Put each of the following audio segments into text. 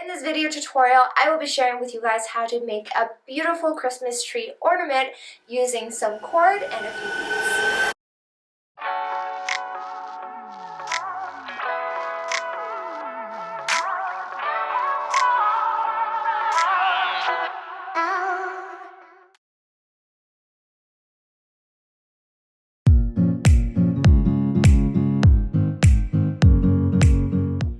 In this video tutorial, I will be sharing with you guys how to make a beautiful Christmas tree ornament using some cord and a few beads.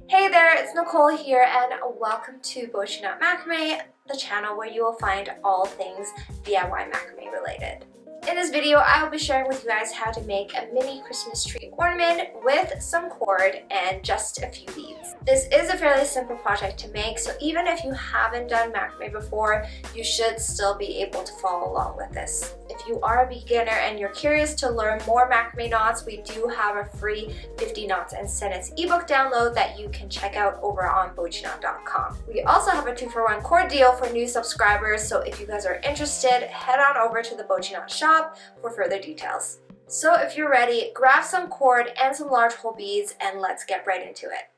Hey there, it's Nicole here and welcome to Bochiknot Macrame, the channel where you will find all things DIY macrame related. In this video, I will be sharing with you guys how to make a mini Christmas tree ornament with some cord and just a few beads. This is a fairly simple project to make, so even if you haven't done macrame before, you should still be able to follow along with this. If you are a beginner and you're curious to learn more macrame knots, we do have a free 50 knots and sentence ebook download that you can check out over on Bochiknot.com. We also have a 2-for-1 cord deal for new subscribers, so if you guys are interested, head on over to the Bochiknot shop for further details. So if you're ready, grab some cord and some large hole beads and let's get right into it.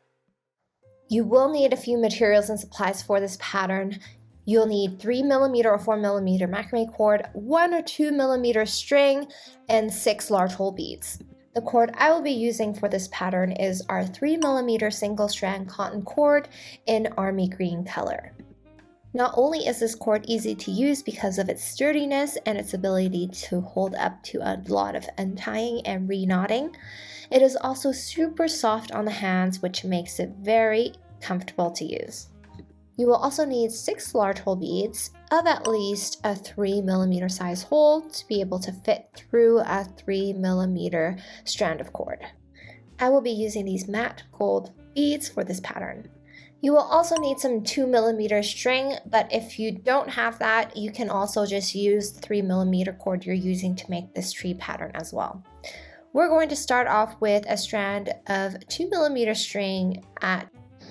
You will need a few materials and supplies for this pattern. You'll need 3mm or 4mm macrame cord, 1 or 2mm string, and 6 large hole beads. The cord I will be using for this pattern is our 3mm single strand cotton cord in army green color. Not only is this cord easy to use because of its sturdiness and its ability to hold up to a lot of untying and re-knotting, it is also super soft on the hands, which makes it very comfortable to use. You will also need 6 large hole beads of at least a 3mm size hole to be able to fit through a 3mm strand of cord. I will be using these matte gold beads for this pattern. You will also need some 2mm string, but if you don't have that, you can also just use the 3mm cord you're using to make this tree pattern as well. We're going to start off with a strand of 2mm string at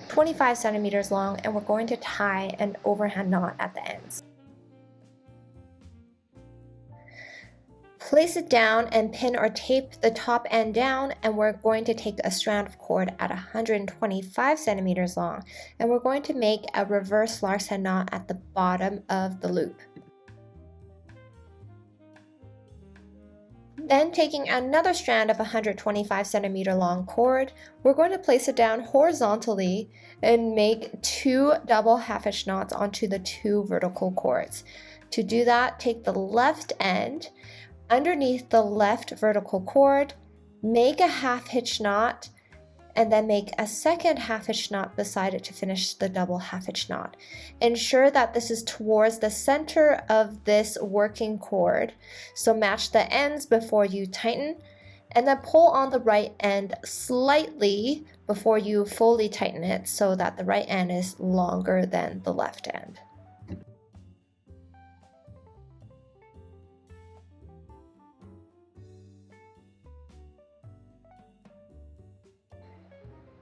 25 centimeters long, and we're going to tie an overhand knot at the ends. Place it down and pin or tape the top end down, and we're going to take a strand of cord at 125 centimeters long, and we're going to make a reverse lark's head knot at the bottom of the loop. Then taking another strand of 125 centimeter long cord, we're going to place it down horizontally and make 2 double half hitch knots onto the 2 vertical cords. To do that, take the left end underneath the left vertical cord, make a half hitch knot, and then make a second half hitch knot beside it to finish the double half hitch knot. Ensure that this is towards the center of this working cord, so match the ends before you tighten, and then pull on the right end slightly before you fully tighten it so that the right end is longer than the left end.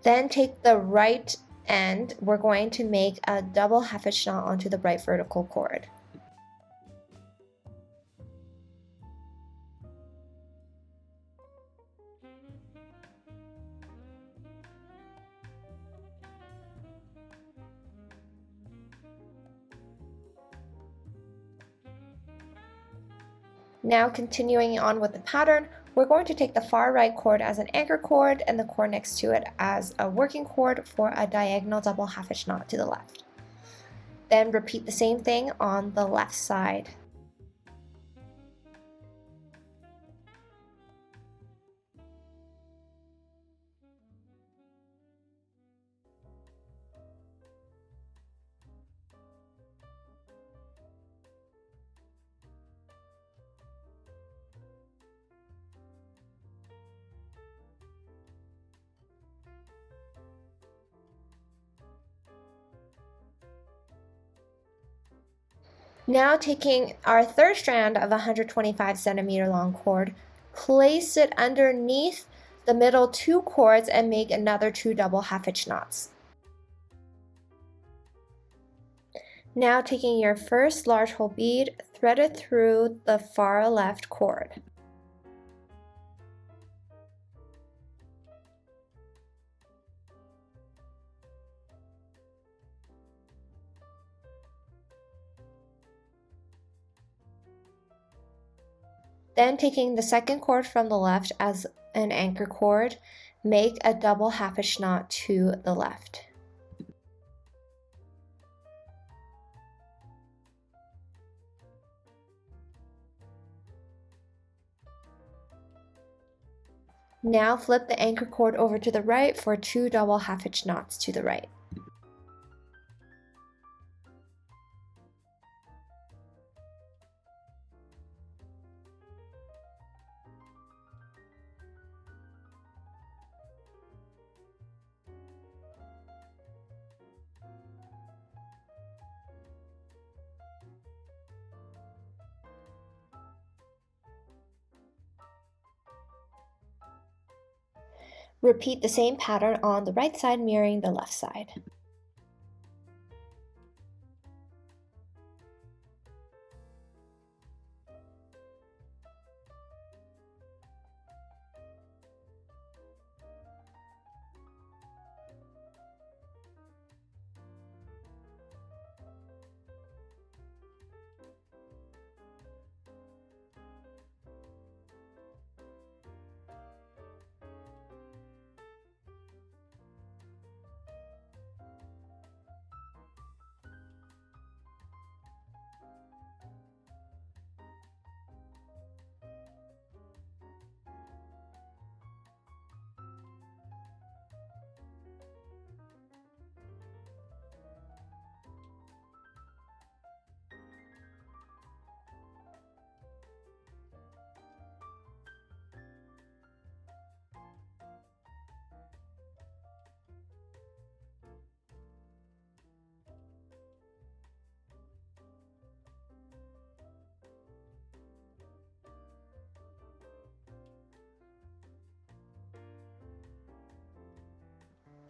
Then take the right end, we're going to make a double half hitch knot onto the right vertical cord. Now continuing on with the pattern, we're going to take the far right cord as an anchor cord and the cord next to it as a working cord for a diagonal double half hitch knot to the left. Then repeat the same thing on the left side. Now taking our third strand of 125 centimeter long cord, place it underneath the middle 2 cords and make another 2 double half hitch knots. Now taking your first large hole bead, thread it through the far left cord. Then taking the second cord from the left as an anchor cord, make a double half hitch knot to the left. Now flip the anchor cord over to the right for 2 double half hitch knots to the right. Repeat the same pattern on the right side, mirroring the left side.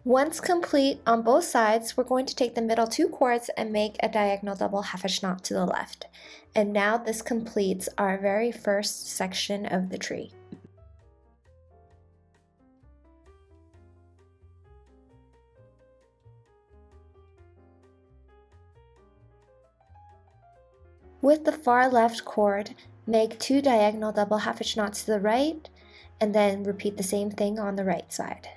Once complete on both sides, we're going to take the middle 2 cords and make a diagonal double half hitch knot to the left. And now this completes our very first section of the tree. With the far left cord, make 2 diagonal double half hitch knots to the right, and then repeat the same thing on the right side.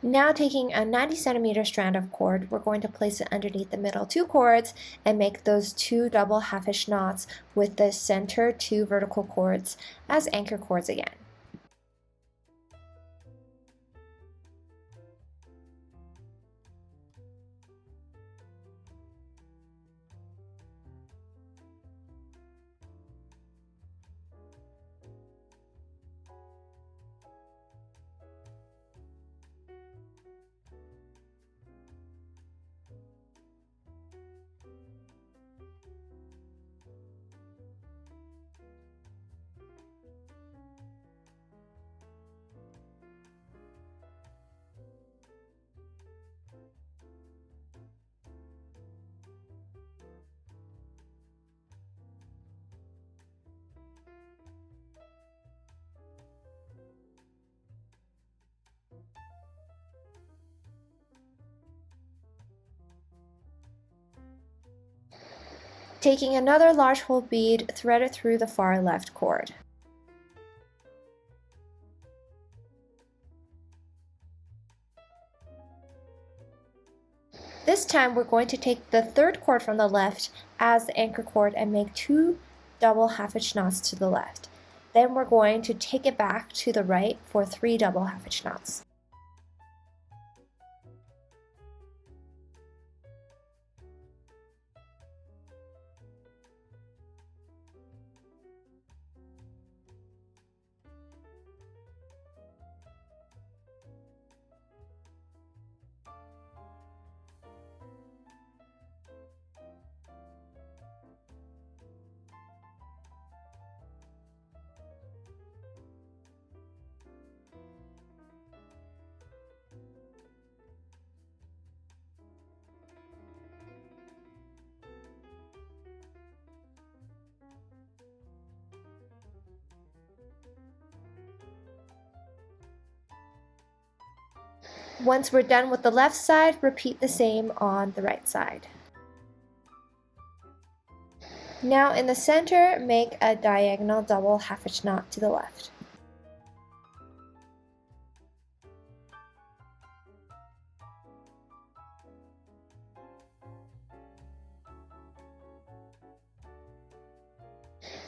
Now taking a 90 centimeter strand of cord, we're going to place it underneath the middle 2 cords and make those 2 double half hitch knots with the center 2 vertical cords as anchor cords again. Taking another large hole bead, thread it through the far left cord. This time we're going to take the third cord from the left as the anchor cord and make 2 double half hitch knots to the left. Then we're going to take it back to the right for 3 double half hitch knots. Once we're done with the left side, repeat the same on the right side. Now in the center, make a diagonal double half hitch knot to the left.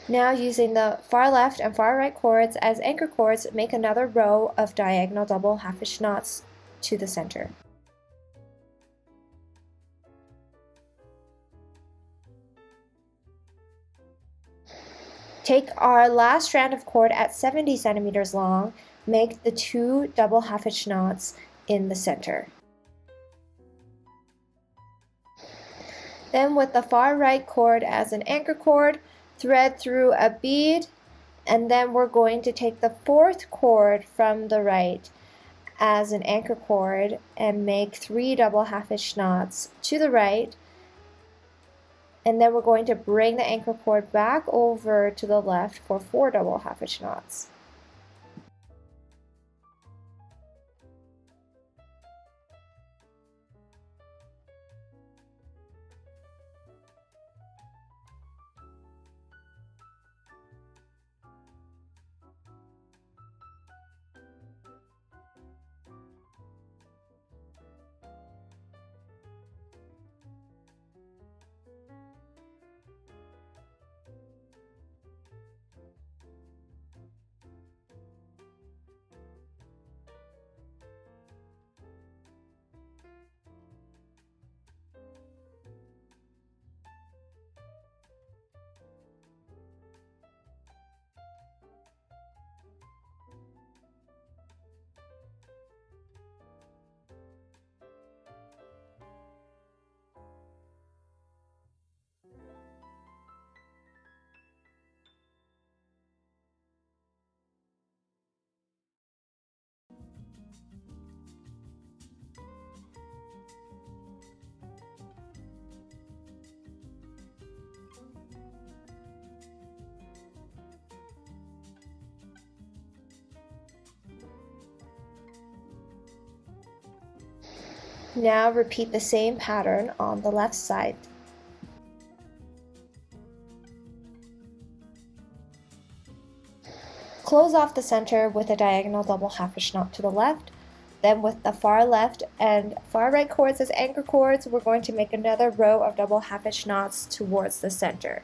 Now using the far left and far right cords as anchor cords, make another row of diagonal double half hitch knots to the center. Take our last strand of cord at 70 centimeters long, make the 2 double half hitch knots in the center. Then with the far right cord as an anchor cord, thread through a bead, and then we're going to take the 4th cord from the right as an anchor cord and make 3 double half hitch knots to the right, and then we're going to bring the anchor cord back over to the left for 4 double half hitch knots. Now repeat the same pattern on the left side. Close off the center with a diagonal double half hitch knot to the left. Then with the far left and far right cords as anchor cords, we're going to make another row of double half hitch knots towards the center.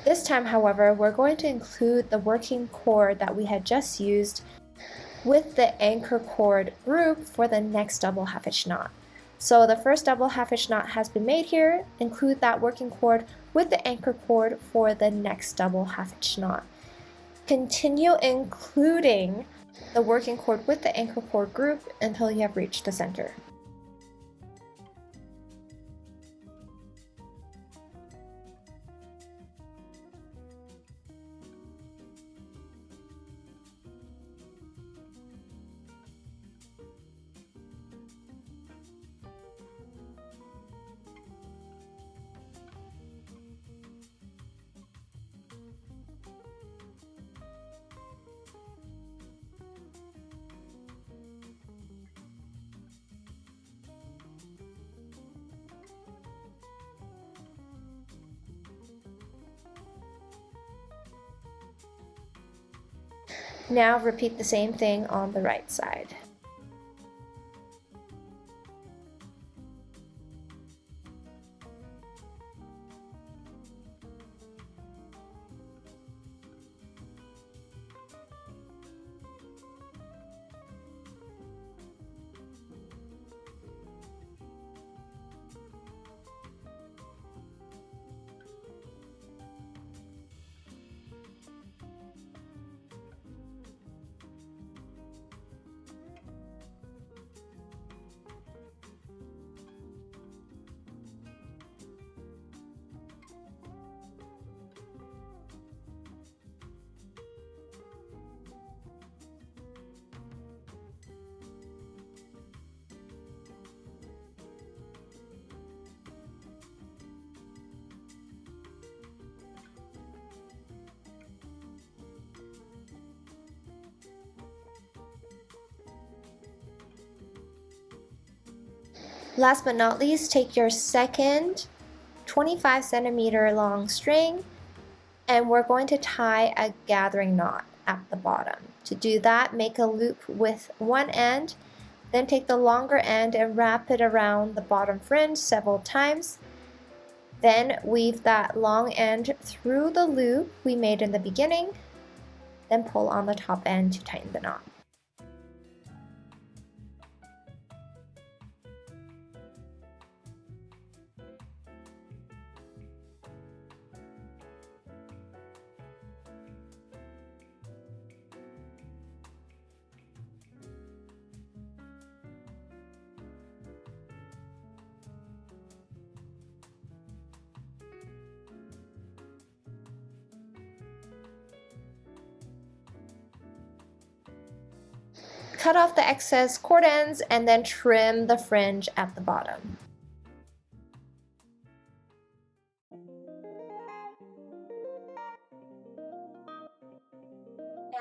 This time, however, we're going to include the working cord that we had just used with the anchor cord group for the next double half hitch knot. So the first double half hitch knot has been made here. Include that working cord with the anchor cord for the next double half hitch knot. Continue including the working cord with the anchor cord group until you have reached the center. Now repeat the same thing on the right side. Last but not least, take your second 25 centimeter long string and we're going to tie a gathering knot at the bottom. To do that, make a loop with one end, then take the longer end and wrap it around the bottom fringe several times. Then weave that long end through the loop we made in the beginning, then pull on the top end to tighten the knot. Cut off the excess cord ends and then trim the fringe at the bottom.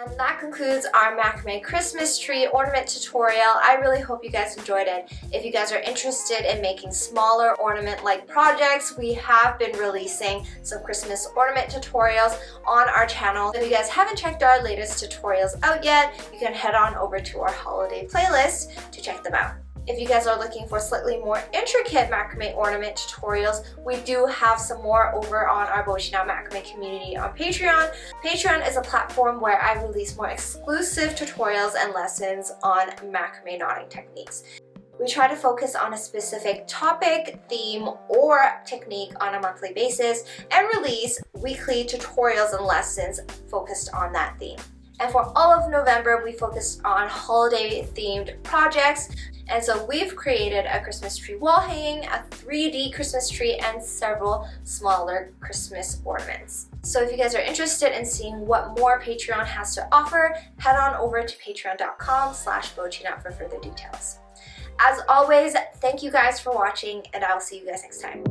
And that concludes our macrame Christmas tree ornament tutorial. I really hope you guys enjoyed it. If you guys are interested in making smaller ornament-like projects, we have been releasing some Christmas ornament tutorials on our channel. If you guys haven't checked our latest tutorials out yet, you can head on over to our holiday playlist to check them out. If you guys are looking for slightly more intricate macrame ornament tutorials, we do have some more over on our Bochiknot macrame community on Patreon. Patreon is a platform where I release more exclusive tutorials and lessons on macrame knotting techniques. We try to focus on a specific topic, theme, or technique on a monthly basis and release weekly tutorials and lessons focused on that theme. And for all of November, we focused on holiday-themed projects. And so we've created a Christmas tree wall hanging, a 3D Christmas tree, and several smaller Christmas ornaments. So if you guys are interested in seeing what more Patreon has to offer, head on over to patreon.com/Bochiknot for further details. As always, thank you guys for watching, and I'll see you guys next time.